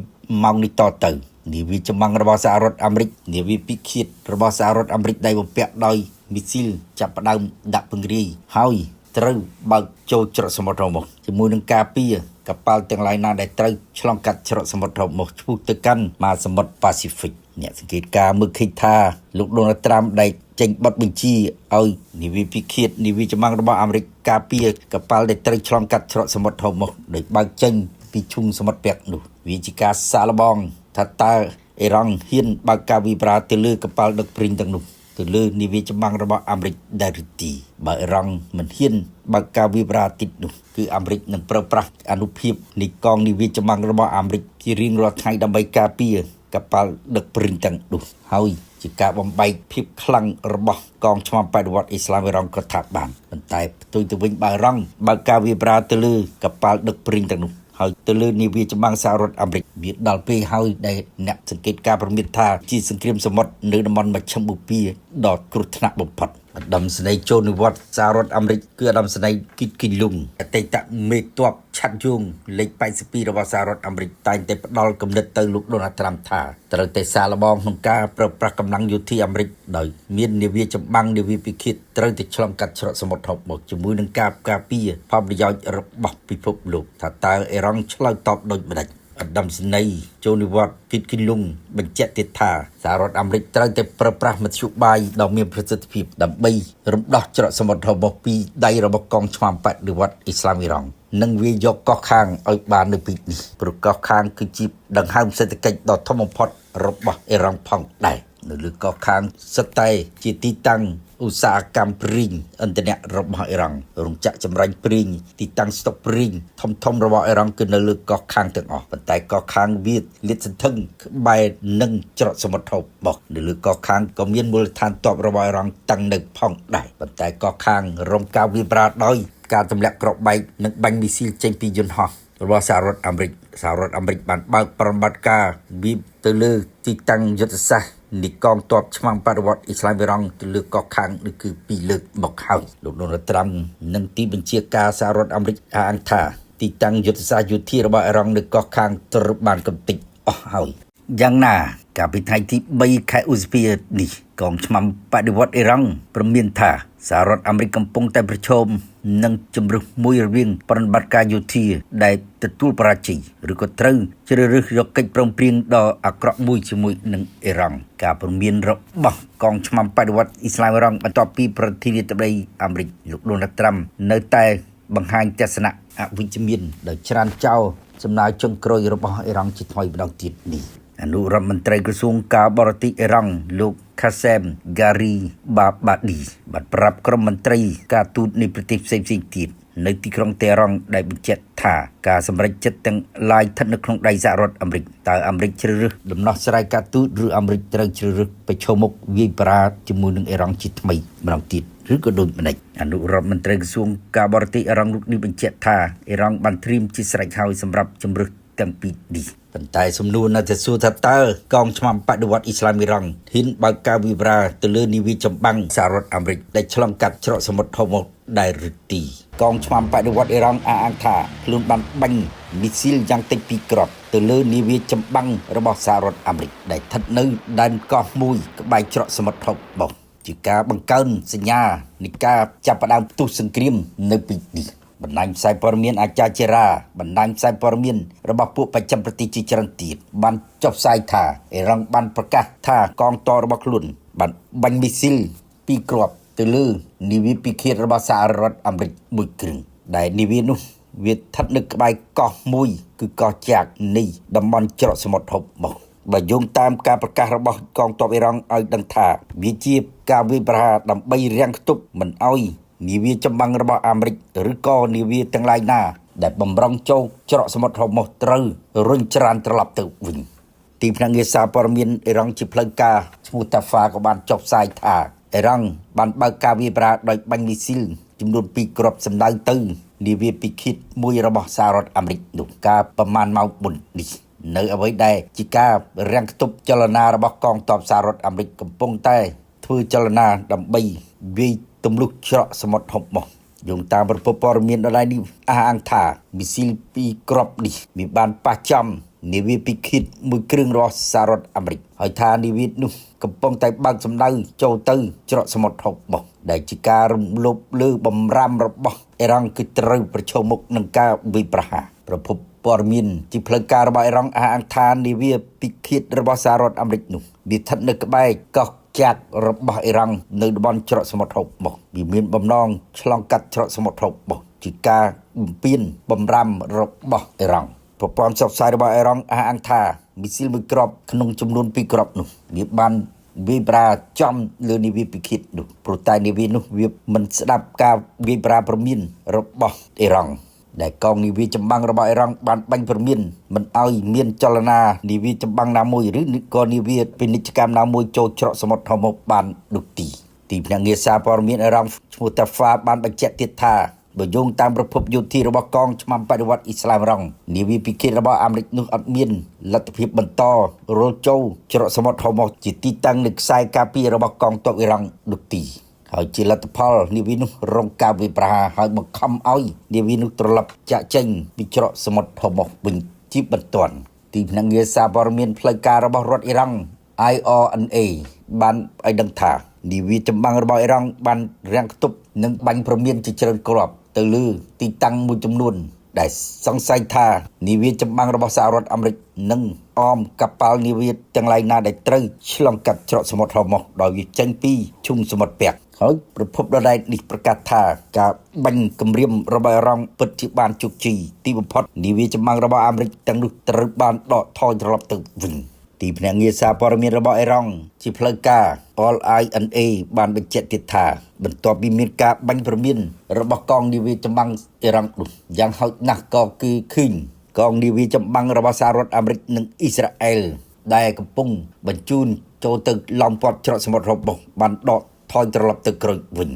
ម៉ោងនេះតទៅនាវាចម្បាំងរបស់សហរដ្ឋអាមេរិកនាវាពិឃាតរបស់សហរដ្ឋអាមេរិកដែលបំពាក់ដោយមីស៊ីលចាប់ផ្ដើមដាក់ពង្រាយហើយត្រូវបើកចូលច្រកសមុទ្រហុំមកជាមួយនឹងការពារកប៉ាល់ទាំងឡាយណាដែលត្រូវឆ្លងកាត់ច្រកសមុទ្រហុំមកឆ្ពោះទៅកាន់មហាសមុទ្រប៉ាស៊ីហ្វិកអ្នកសង្កេតការណ៍មើលឃើញថាលោក Donald Trump ដែលចេញបទបញ្ជាឲ្យនាវាពិឃាតនាវាចម្បាំងរបស់អាមេរិកការពារកប៉ាល់ដែលត្រូវឆ្លងកាត់ច្រកសមុទ្រហុំមកដោយបើកចេញពីឈូងសមុទ្រពាក់នោះវាជាការសាកល្បងថាតើអ៊ីរ៉ង់ហ៊ានបើកការវិប្រាទៅលើកប៉ាល់ដឹកព្រីងទាំងនោះទៅលើនាវាចម្បាំងរបស់អាមេរិកដែរឬទេបើអ៊ីរ៉ង់មិនហ៊ានបើកការវិប្រាទីនោះគឺអាមេរិកនឹងប្រើប្រាស់អនុភាពនៃកងនាវាចម្បាំងរបស់អាមេរិកជារៀងរាល់ថ្ងៃដើម្បីការពារកប៉ាល់ដឹកព្រីងទាំងនោះហើយជាការបំបែកភាពខ្លាំងរបស់កងឆ្មាំបដិវត្តអ៊ីស្លាមអ៊ីរ៉ង់ក៏ថាបានប៉ុន្តែផ្ទុយទៅវិញបើអ៊ីរ៉ង់បើកការវិប្រាទៅលើកប៉ាល់ដឹកព្រីងទាំងនោះហើយទៅលើនាវាចម្បាំងសហរដ្ឋអាមេរិកវាដល់ពេលហើយដែលអ្នកសង្កេតការប្រមាថថាជាសង្គ្រាមសមុទ្រនៅតំបន់មជ្ឈិមបូព៌ាដ៏គ្រោះថ្នាក់បំផុតឧត្តមសេនីយ៍ចូលនិវត្តន៍សហរដ្ឋអាមេរិកគឺឧត្តមសេនីយ៍គីតគីលុងអតីតមេទ័ពឆាត់យងលេខ82របស់សហរដ្ឋអាមេរិកតែងតែផ្ដល់គំនិតទៅលោក Donald Trump ថាត្រូវតែសាកល្បងក្នុងការប្រើប្រាស់កម្លាំងយោធាអាមេរិកដោយមាននាវាចម្បាំងនាវាពិឃាតត្រូវតែឆ្លងកាត់ច្រកសមុទ្រហុំមកជាមួយនឹងការការពារផលប្រយោជន៍របស់ពិភពលោកថាតើអ៊ីរ៉ង់ឆ្លើយតបដូចម្តេចឧត្តមសេនីយ៍ចូលនិវត្តន៍គីតគីលុងបញ្ជាក់ទៀតថាសហរដ្ឋអាមេរិកត្រូវតែប្រើប្រាស់មធ្យោបាយដ៏មានប្រសិទ្ធភាពដើម្បីរំដោះច្រកសមុទ្រហុំមកពីដៃរបស់កងឆ្មាំបដិវត្តអ៊ីស្លាមអ៊ីរ៉ង់និងវាយកកោះខាងឲ្យបាននៅពីនេះព្រោះកោះខាងគឺជាដង្ហើមសេដ្ឋកិច្ចដ៏ធំបំផុតរបស់អ៊ីរ៉ង់ផងដែរនៅលើកោះខាងសិតតែជាទីតាំងឧស្សាហកម្មព្រីងឥន្ធនៈរបស់អ៊ីរ៉ង់រោងចក្រចម្រាញ់ព្រីងទីតាំងស្តុកព្រីងធំរបស់អ៊ីរ៉ង់គឺនៅលើកោះខាងទាំងអស់ប៉ុន្តែកោះខាងវាលាតសន្ធឹងក្បែរនឹងច្រកសមុទ្រហុំមកនៅលើកោះខាងក៏មានមូលដ្ឋានទ័ពរបស់អ៊ីរ៉ង់តាំងនៅផងដែរប៉ុន្តែកោះខាងរងការវាយប្រហារដោយការទម្លាក់គ្រាប់បែកនិងបាញ់មីស៊ីលចេញពីយន្តហោះរបស់សហរដ្ឋអាមេរិកបានបើកប្រតិបត្តិការវាយទៅលើទីតាំងយុទ្ធសាស្ត្រនៃកងទ័ពឆ្មាំបដិវត្តអ៊ីស្លាមអ៊ីរ៉ង់ទៅលើកោះខាងនេះគឺ2លើកមកហើយលោក Donald Trump និងទីបញ្ជាការសហរដ្ឋអាមេរិកអានថាទីតាំងយុទ្ធសាស្ត្រយោធារបស់អ៊ីរ៉ង់នៅកោះខាងត្រូវបានកំទេចអស់ហើយយ៉ាងណាកាលពីថ្ងៃទី3ខែឧសភានេះកងឆ្មាំបដិវត្តអ៊ីរ៉ង់ព្រមានថាសហរដ្ឋអាមេរិកកំពុងតែប្រឈមនឹងជំរើសមួយរវាងប្រតិបត្តិការយោធាដែលទទួលបរាជ័យឬក៏ត្រូវជ្រើសរើសយកកិច្ចព្រមព្រៀងដ៏អាក្រក់មួយជាមួយនឹងអ៊ីរ៉ង់ការព្រមានរបស់កងឆ្មាំបដិវត្តអ៊ីស្លាមអ៊ីរ៉ង់បន្ទាប់ពីប្រធានាធិបតីអាមេរិកលោក Donald Trump នៅតែបង្ហាញទស្សនៈអវិជ្ជមានដោយច្រានចោលសំណើចុងក្រោយរបស់អ៊ីរ៉ង់ជាថ្មីម្ដងទៀតនេះអនុរដ្ឋមន្ត្រីក្រសួងការបរទេសអ៊ីរ៉ង់លោក Qasem Gharibabadi បានប្រាប់ក្រុមមន្ត្រីការទូតនៃប្រទេសផ្សេងៗទៀតនៅទីក្រុងតេហ៍រ៉ង់ដែលបញ្ជាក់ថាការសម្រេចចិត្តទាំងឡាយស្ថិតនៅក្នុងដៃសហរដ្ឋអាមេរិកតើអាមេរិកជ្រើសរើសដំណោះស្រាយការទូតឬអាមេរិកត្រូវជ្រើសរើសប្រឈមមុខវាយប្រហារជាមួយនឹងអ៊ីរ៉ង់ជាថ្មីម្ដងទៀតឬក៏ដូចម្ដេចអនុរដ្ឋមន្ត្រីក្រសួងការបរទេសអ៊ីរ៉ង់លោកនេះបញ្ជាក់ថាអ៊ីរ៉ង់បានត្រៀមជាស្រេចហើយសម្រាប់ជំរើស ទាំងពីរនេះប៉ុន្តែសំណួរនៅតែសួរថាតើកងឆ្មាំបដិវត្តអ៊ីស្លាមអ៊ីរ៉ង់ហ៊ានបើកការវិវរាទៅលើនាវាចម្បាំងសហរដ្ឋអាមេរិកដែលឆ្លងកាត់ច្រកសមុទ្រហូម៉ូដែរឬទីកងឆ្មាំបដិវត្តអ៊ីរ៉ង់អះអាងថាខ្លួនបានបាញ់មីស៊ីលយ៉ាងតិច2គ្រាប់ទៅលើនាវាចម្បាំងរបស់សហរដ្ឋអាមេរិកដែលស្ថិតនៅដែនកោះមួយក្បែរច្រកសមុទ្រហូម៉ូជាការបង្កើនសញ្ញានៃការចាប់ផ្ដើមផ្ទុះសង្គ្រាមនៅពីនេះបណ្ដាញផ្សាយព័ត៌មានអាចារ្យចេរ៉ាបណ្ដាញផ្សាយព័ត៌មានរបស់ពួកបច្ចឹមប្រទេសជាច្រើនទៀតបានចុះផ្សាយថាអ៊ីរ៉ង់បានប្រកាសថាកងទ័ពរបស់ខ្លួនបានបាញ់មីស៊ីល2គ្រាប់ទៅលើនាវាពិឃាតរបស់សហរដ្ឋអាមេរិកមួយគ្រឿងដែលនាវានោះវាស្ថិតនៅក្បែរកោះមួយគឺកោះចាកនៃតំបន់ច្រកសមុទ្រហូម៉ូបើយោងតាមការប្រកាសរបស់កងទ័ពអ៊ីរ៉ង់ឲ្យដឹងថាវាជាការវាយប្រហារដើម្បីរាំងខ្ទប់មិនឲ្យនាវាចម្បាំងរបស់អាមេរិកឬក៏នាវាទាំងឡាយណាដែលបំរុងចូលច្រកសមុទ្រហូម៉ូត្រូវរុញច្រានត្រឡប់ទៅវិញទីភ្នាក់ងារសារព័ត៌មានអ៊ីរ៉ង់ជាផ្លូវការឈ្មោះតាហ្វាក៏បានចុះផ្សាយថាអ៊ីរ៉ង់បានបើកការវាយប្រហារដោយបាញ់មីស៊ីលចំនួន2គ្រាប់សម្ដៅទៅនាវាពិឃាតមួយរបស់សហរដ្ឋអាមេរិកនោះកាលប្រមាណម៉ោង4នេះនៅអ្វីដែលជាការរាំងខ្ទប់ចលនារបស់កងទ័ពសហរដ្ឋអាមេរិកកំពុងតែធ្វើចលនាដើម្បីវាយទម្លុះច្រកសមុទ្រហូម៉ូយោងតាមប្រភពព័ត៌មានដដែលនេះអះអាងថាមីស៊ីល2គ្រាប់នេះមានបានប៉ះចំនាវាពិឃាតមួយគ្រឿងរបស់សហរដ្ឋអាមេរិកហើយថានាវានោះកំពុងតែបើកសម្ដៅចូលទៅច្រកសមុទ្រហូម៉ូដែលជាការរំលោភលើបំរាមរបស់អ៊ីរ៉ង់គឺត្រូវប្រឈមមុខនឹងការវាយប្រហារប្រភពព័ត៌មានជាផ្លូវការរបស់អ៊ីរ៉ង់អះអាងថានាវាពិឃាតរបស់សហរដ្ឋអាមេរិកនោះវាស្ថិតនៅក្បែរកោះចាករបស់អ៊ីរ៉ង់នៅតំបន់ច្រកសមុទ្រហូម៉ូវាមានបំណងឆ្លងកាត់ច្រកសមុទ្រហូម៉ូជាការបំពេញបំរាមរបស់អ៊ីរ៉ង់ប្រព័ន្ធផ្សព្វផ្សាយរបស់អ៊ីរ៉ង់អះអាងថាមីស៊ីលមួយគ្រាប់ក្នុងចំនួន2គ្រាប់នោះវាបានវាយប្រហារចំលើនាវាពិឃាតនោះព្រោះតែនាវានោះវាមិនស្ដាប់ការវាយប្រហារព្រមានរបស់អ៊ីរ៉ង់ដែលកងនាវាចម្បាំងរបស់អ៊ីរ៉ង់បានបាញ់ព្រមានមិនឲ្យមានចលនានាវាចម្បាំងណាមួយឬក៏នាវាពាណិជ្ជកម្មណាមួយចូលច្រកសមុទ្រហូម៉ូបាននោះទីភ្នាក់ងារសារព័ត៌មានអ៊ីរ៉ង់ឈ្មោះតាហ្វាបានបញ្ជាក់ទៀតថាបើយោងតាមប្រភពយោធារបស់កងឆ្មាំបដិវត្តអ៊ីស្លាមអ៊ីរ៉ង់នាវាពិឃាតរបស់អាមេរិកនោះអត់មានលទ្ធភាពបន្តរលចូលច្រកសមុទ្រហូម៉ូជាទីតាំងនៃខ្សែការពាររបស់កងទ័ពអ៊ីរ៉ង់នោះទីហើយជាលទ្ធផលនាវានោះរងការវាយប្រហារហើយបង្ខំឲ្យនាវានោះត្រឡប់ចាក់ចេញពីច្រកសមុទ្រហូម៉ូវិញជាបន្ទាន់ទីភ្នាក់ងារសារព័ត៌មានផ្លូវការរបស់រដ្ឋអ៊ីរ៉ង់ IRNA បានឲ្យដឹងថានាវាចម្បាំងរបស់អ៊ីរ៉ង់បានរាំងខ្ទប់និងបាញ់ព្រមានជាច្រើនគ្រាប់ទៅលើទីតាំងមួយចំនួនដែលសង្ស័យថានាវាចម្បាំងរបស់សហរដ្ឋអាមេរិកនឹងអមកប៉ាល់នាវាទាំងឡាយណាដែលត្រូវឆ្លងកាត់ច្រកសមុទ្រហូម៉ូដោយវាចេញពីឈុំសមុទ្រពាក់ហើយប្រភពដដែលនេះប្រកាសថាការបាញ់គម្រាមរបស់អ៊ីរ៉ង់ពិតជាបានជោគជ័យទីបំផុតនាវាចម្បាំងរបស់អាមេរិកទាំងនោះត្រូវបានដកថយត្រឡប់ទៅវិញទីភ្នាក់ងារសារព័ត៌មានរបស់អ៊ីរ៉ង់ជាផ្លូវការ LINA បានបញ្ជាក់ទៀតថាបន្ទាប់ពីមានការបាញ់ព្រមានរបស់កងនាវាចម្បាំងអ៊ីរ៉ង់នោះយ៉ាងហោចណាស់ក៏គឺឃើញកងនាវាចម្បាំងរបស់សហរដ្ឋអាមេរិកនិងអ៊ីស្រាអែលដែលកំពុងបញ្ជូនចូលទៅឡោមព័ទ្ធច្រកសមុទ្រហូម៉ូបានដកថយត្រឡប់ទៅក្រោយវិញ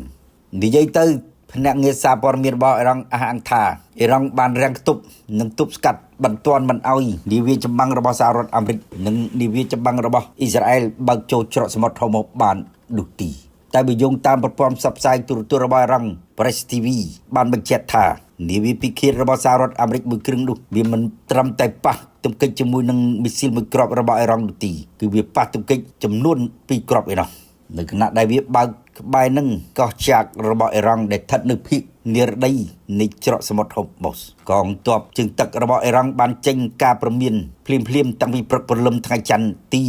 និយាយទៅភ្នាក់ងារសារព័ត៌មានរបស់អ៊ីរ៉ង់អះអាងថាអ៊ីរ៉ង់បានរាំងខ្ទប់និងទប់ស្កាត់បន្ទាន់មិនឲ្យនាវាចម្បាំងរបស់សហរដ្ឋអាមេរិកនិងនាវាចម្បាំងរបស់អ៊ីស្រាអែលបើកចូលច្រកសមុទ្រហូម៉ូបាននោះទីតែបើយោងតាមប្រព័ន្ធផ្សព្វផ្សាយទូរទស្សន៍របស់អ៊ីរ៉ង់ Press TV បានបញ្ជាក់ថានាវាពិឃាតរបស់សហរដ្ឋអាមេរិកមួយគ្រឿងនោះវាមិនត្រឹមតែប៉ះទង្គិចជាមួយនឹងមីស៊ីលមួយគ្រាប់របស់អ៊ីរ៉ង់នោះទីគឺវាប៉ះទង្គិចចំនួន2គ្រាប់ឯណោះនៅខណៈដែលវាបើកក្បែរនឹងកោះចាករបស់អ៊ីរ៉ង់ដែលស្ថិតនៅភាគនិរដីនៃច្រកសមុទ្រហូម៉ូកងទ័ពជើងទឹករបស់អ៊ីរ៉ង់បានចេញការព្រមានភ្លាមតាំងពីព្រឹកព្រលឹមថ្ងៃច័ន្ទទី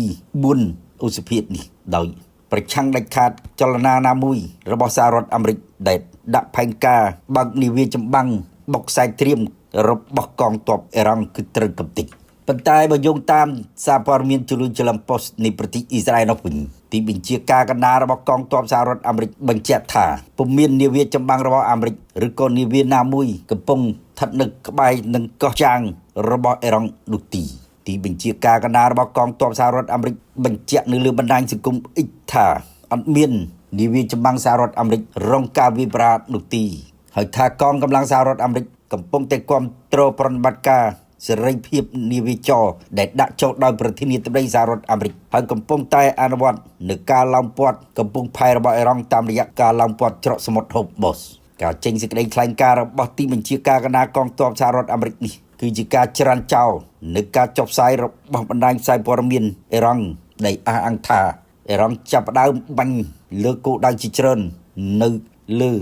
4ឧសភានេះដោយប្រឆាំងដាច់ខាតចលនាណាមួយរបស់សហរដ្ឋអាមេរិកដែលដាក់ផែនការបើកនាវាចម្បាំងបុកខ្សែត្រៀមរបស់កងទ័ពអ៊ីរ៉ង់គឺត្រូវកំទេចប៉ុន្តែបើយោងតាមសារព័ត៌មានជលឿនចលឹមប៉ុស្តនៃប្រទេសអ៊ីស្រាអែលនោះវិញទីបញ្ជាការកណ្ដាលរបស់កងទ័ពសហរដ្ឋអាមេរិកបញ្ជាក់ថាពុំមាននាវាចម្បាំងរបស់អាមេរិកឬក៏នាវាណាមួយកំពុងស្ថិតនៅក្បែរនឹងកោះចាងរបស់អ៊ីរ៉ង់នោះទីបញ្ជាការកណ្ដាលរបស់កងទ័ពសហរដ្ឋអាមេរិកបញ្ជាក់នៅលើបណ្ដាញសង្គម X ថាអត់មាននាវាចម្បាំងសហរដ្ឋអាមេរិករងការវាយប្រហារនោះទីហើយថាកងកម្លាំងសហរដ្ឋអាមេរិកកំពុងតែគាំទ្រប្រតិបត្តិការ សេរីភាពនាវាចរដែលដាក់ចូលដោយប្រធានាធិបតីសហរដ្ឋអាមេរិកហើយកំពុងតែអនុវត្តនៅការឡោមព័ទ្ធកំពុងផែរបស់អ៊ីរ៉ង់តាមរយៈការឡោមព័ទ្ធច្រកសមុទ្រ Hormuz ការចេញសេចក្តីថ្លែងការណ៍របស់ទីបញ្ជាការកណ្ដាលកងទ័ពសហរដ្ឋអាមេរិកនេះគឺជាការច្រានចោលនៃការចុះផ្សាយរបស់បណ្ដាញផ្សាយព័ត៌មានអ៊ីរ៉ង់ដែលអះអាងថាអ៊ីរ៉ង់ចាប់ផ្ដើមបាញ់លើគោលដៅជាច្រើននៅលើ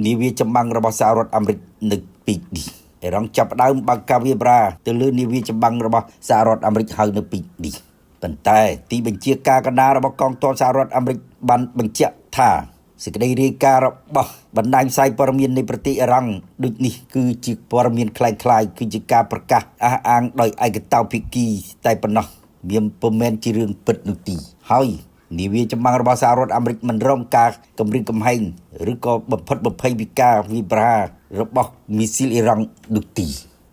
នាវាចម្បាំងរបស់សហរដ្ឋអាមេរិកនៅពីនេះអ៊ីរ៉ង់ចាប់ផ្ដើមបើកការវាយប្រហារទៅលើនាវាចម្បាំងរបស់សហរដ្ឋអាមេរិកហើយនៅពីនេះប៉ុន្តែទីបញ្ជាការកណ្ដាលរបស់កងទ័ពសហរដ្ឋអាមេរិកបានបញ្ជាក់ថាសេចក្តីរាយការណ៍របស់បណ្ដាញផ្សាយព័ត៌មាននៃប្រទេសអ៊ីរ៉ង់ដូចនេះគឺជាព័ត៌មានคล้ายៗគឺជាការប្រកាសអះអាងដោយឯកតោភាគីតែប៉ុណ្ណោះវាពុំមែនជារឿងពិតនោះទេហើយនាវាចម្បាំងរបស់សហរដ្ឋអាមេរិកមិនរងការគំរាមកំហែងឬក៏បំផិតបំភ័យពីការវាយប្រហាររបស់មីស៊ីលអ៊ីរ៉ង់នោះទេ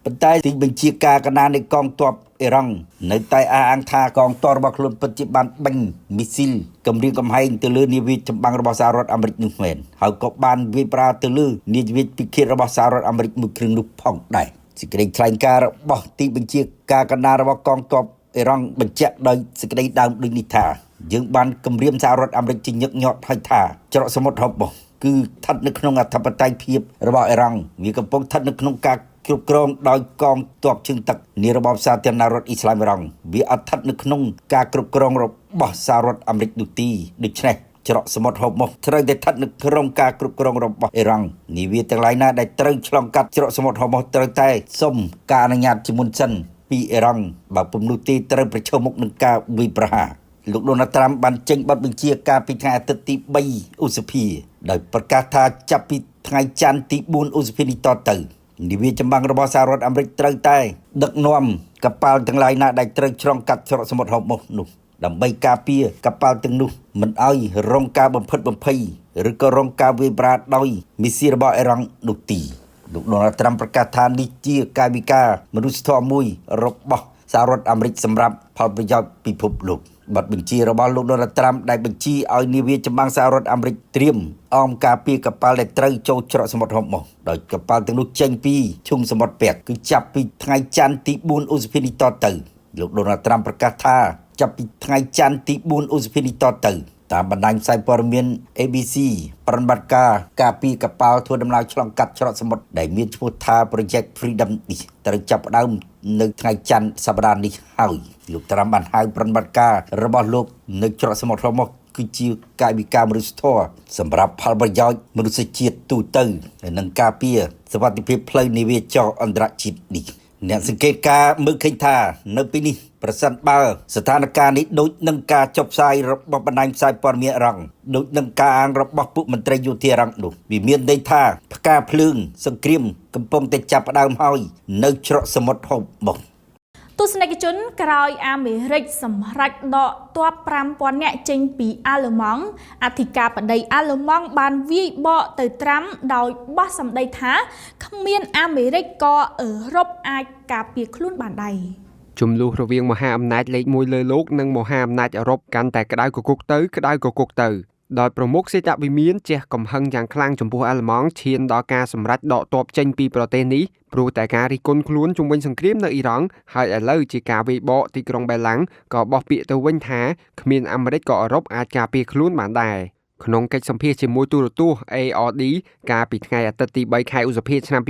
ប៉ុន្តែទីបញ្ជាការកណ្ដាលនៃកងទ័ពអ៊ីរ៉ង់នៅតែអះអាងថាកងទ័ពរបស់ខ្លួនពិតជាបានបាញ់មីស៊ីលគំរាមកំហែងទៅលើនាវាចម្បាំងរបស់សហរដ្ឋអាមេរិកនោះមែនហើយក៏បានវាយប្រហារទៅលើនាវាពិឃាតរបស់សហរដ្ឋអាមេរិកមួយគ្រឿងនោះផងដែរសេចក្តីថ្លែងការណ៍របស់ទីបញ្ជាការកណ្ដាលរបស់កងទ័ពអ៊ីរ៉ង់បញ្ជាក់ដោយសេចក្តីដើមដូចនេះថាយើងបានគម្រាមសហរដ្ឋអាមេរិកជាញឹកញាប់ហើយថាច្រកសមុទ្រ Hormuz គឺស្ថិតនៅក្នុងអធិបតេយ្យភាពរបស់អ៊ីរ៉ង់វាកំពុងស្ថិតនៅក្នុងការគ្រប់គ្រងដោយកងទ័ពជើងទឹកនៃរបបសាធារណរដ្ឋអ៊ីស្លាមអ៊ីរ៉ង់វាអត់ស្ថិតនៅក្នុងការគ្រប់គ្រងរបស់សហរដ្ឋអាមេរិកនោះទេដូច្នេះច្រកសមុទ្រ Hormuz ត្រូវតែស្ថិតនៅក្នុងការគ្រប់គ្រងរបស់អ៊ីរ៉ង់នាវាទាំងឡាយណាដែលត្រូវឆ្លងកាត់ច្រកសមុទ្រ Hormuz ត្រូវតែសុំការអនុញ្ញាតជាមុនសិនពីអ៊ីរ៉ង់បើពុំនោះទេត្រូវប្រឈមមុខនឹងការវាយប្រហារលោកដូណាល់ត្រាំបានចេញបទបញ្ជាការពីថ្ងៃអាទិត្យទី3ឧសភាដោយប្រកាសថាចាប់ពីថ្ងៃច័ន្ទទី4ឧសភានេះតទៅនាវាចម្បាំងរបស់សហរដ្ឋអាមេរិកត្រូវតែដឹកនាំកប៉ាល់ទាំងឡាយណាដែលត្រូវឆ្លងកាត់ច្រកសមុទ្រ Hormuz នោះដើម្បីការពារកប៉ាល់ទាំងនោះមិនឲ្យរងការបំផិតបំភ័យឬក៏រងការវាយប្រហារដោយមីស៊ីលរបស់អ៊ីរ៉ង់នោះទេលោកដូណាល់ត្រាំប្រកាសថានេះជាកាយវិការមនុស្សធម៌មួយរបស់សហរដ្ឋអាមេរិកសម្រាប់ផលប្រយោជន៍ពិភពលោកបទបញ្ជារបស់លោកដូណាល់ត្រាំដែលបញ្ជាឲ្យនាវាចម្បាំងសហរដ្ឋអាមេរិកត្រៀមអមការពារកប៉ាល់ដែលត្រូវចូលច្រកសមុទ្រ Hormuz ដោយកប៉ាល់ទាំងនោះចេញពីឈុំសមុទ្រពាក់គឺចាប់ពីថ្ងៃច័ន្ទទី4ឧសភានេះតទៅលោកដូណាល់ត្រាំប្រកាសថាចាប់ពីថ្ងៃច័ន្ទទី4ឧសភានេះតទៅតាមបណ្ដាញផ្សាយព័ត៌មាន ABC ប្រតិបត្តិការពារកប៉ាល់ធ្វើដំណើរឆ្លងកាត់ច្រកសមុទ្រដែលមានឈ្មោះថា Project Freedom នេះត្រូវចាប់ផ្ដើមនៅថ្ងៃច័ន្ទសប្តាហ៍នេះហើយលោកត្រាំបានហៅប្រតិបត្តិការរបស់លោកនៅច្រកសមុទ្រ Hormuz គឺជាកាយវិការមនុស្សធម៌សម្រាប់ផលប្រយោជន៍មនុស្សជាតិទូទៅនិងការពារសុវត្ថិភាពផ្លូវនាវាចរអន្តរជាតិនេះអ្នកសង្កេតការមើលឃើញថានៅពេលនេះប្រសិនបើស្ថានភាពនេះដូចនឹងការចុះផ្សាយរបស់បណ្ដាញផ្សាយព័ត៌មានអ៊ីរ៉ង់ដូចនឹងការអាងរបស់ពួកមន្ត្រីយោធាអ៊ីរ៉ង់នោះវាមានន័យថាផ្កាភ្លើងសង្គ្រាមកំពុងតែចាប់ផ្ដើមហើយនៅច្រកសមុទ្រ Hormuzទស្សនិកជនក្រោយអាមេរិកសម្រេចដកទ័ព 5000 នាក់ចេញពីអាល្លឺម៉ង់អធិការបតីអាល្លឺម៉ង់បានវាយបកទៅត្រាំដោយបោះសម្ដីថាគ្មានអាមេរិកក៏អឺរ៉ុបអាចការពារខ្លួនបានដែរជំលោះរវាងមហាអំណាចលេខ1លើលោកនិងមហាអំណាចអឺរ៉ុបកាន់តែក្តៅគគុកទៅដោយប្រមុខសេតវិមានជះកំហឹងយ៉ាងខ្លាំងចំពោះអាល្លឺម៉ង់ឈានដល់ការសម្រេចដកទ័ពចេញពីប្រទេសនេះព្រោះតែការរិះគន់ខ្លួនជំវិញសង្គ្រាមនៅអ៊ីរ៉ង់ហើយឥឡូវជាការវាយបកទីក្រុងបេឡាំងក៏បោះពាក្យទៅវិញថាគ្មានអាមេរិកក៏អឺរ៉ុបអាចការពារខ្លួនបានដែរក្នុងកិច្ចសម្ភាសជាមួយទូរទស្សន៍ ARD កាលពីថ្ងៃអាទិត្យទី3ខែឧសភាឆ្នាំ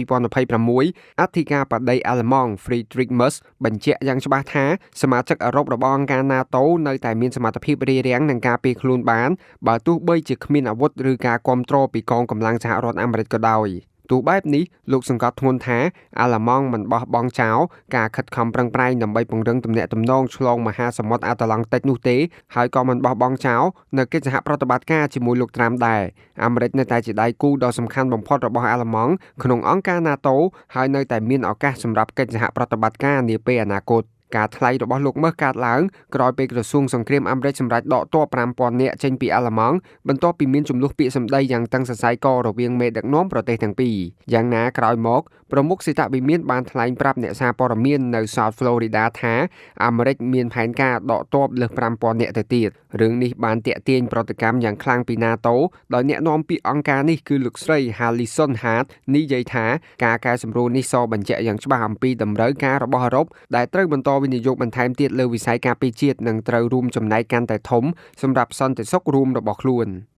2026អធិការបតីអាល្លឺម៉ង់ Friedrich Merz បញ្ជាក់យ៉ាងច្បាស់ថាសមាជិកអឺរ៉ុបរបស់អង្គការ NATO នៅតែមានសមត្ថភាពរារាំងនឹងការពារខ្លួនបានបើទោះបីជាគ្មានអាវុធឬការគាំទ្រពីកងកម្លាំងសហរដ្ឋអាមេរិកក៏ដោយទោះបែបនេះលោកសង្កត់ធ្ងន់ថាអាល្លឺម៉ង់មិនបោះបង់ចោលការខិតខំប្រឹងប្រែងដើម្បីពង្រឹងទំនាក់ទំនងឆ្លងមហាសមុទ្រអាត្លង់តិកនោះទេហើយក៏មិនបោះបង់ចោលនៅកិច្ចសហប្រតិបត្តិការជាមួយលោកត្រាំដែរអាមេរិកនៅតែជាដៃគូដ៏សំខាន់បំផុតរបស់អាល្លឺម៉ង់ក្នុងអង្គការ NATO ហើយនៅតែមានឱកាសសម្រាប់កិច្ចសហប្រតិបត្តិការនាពេលអនាគត ការថ្លែងរបស់លោកមើសកាត់ឡើងក្រោយពេលក្រសួងសង្គ្រាមអាមេរិកសម្រេចដកទ័ព 5,000 នាក់ចេញពីអាល្លឺម៉ង់បន្ទាប់ពីមានចំនួនពាក្យសម្ដីយ៉ាងតឹងសរសៃករវាងមេដឹកនាំប្រទេសទាំងពីរយ៉ាងណាក្រោយមកប្រមុខសេដ្ឋវិមានបានថ្លែងប្រាប់អ្នកសារព័ត៌មាននៅ South Florida ថាអាមេរិកមានផែនការដកទ័ពលើស 5,000 នាក់ទៅទៀតរឿងនេះបានទាក់ទាញប្រតិកម្មយ៉ាងខ្លាំងពី NATO ដោយអ្នកនាំពាក្យអង្គការនេះគឺលោកស្រី Alison Hart និយាយថាការកែសម្រួលនេះសបញ្ជាក់យ៉ាងច្បាស់អំពីតម្រូវការរបស់អឺរ៉ុបដែលត្រូវបន្តវិនិយោគបន្ថែមទៀតលើវិស័យការពារជាតិនិងត្រូវរួមចំណែកកាន់តែធំសម្រាប់សន្តិសុខរួមរបស់ខ្លួន។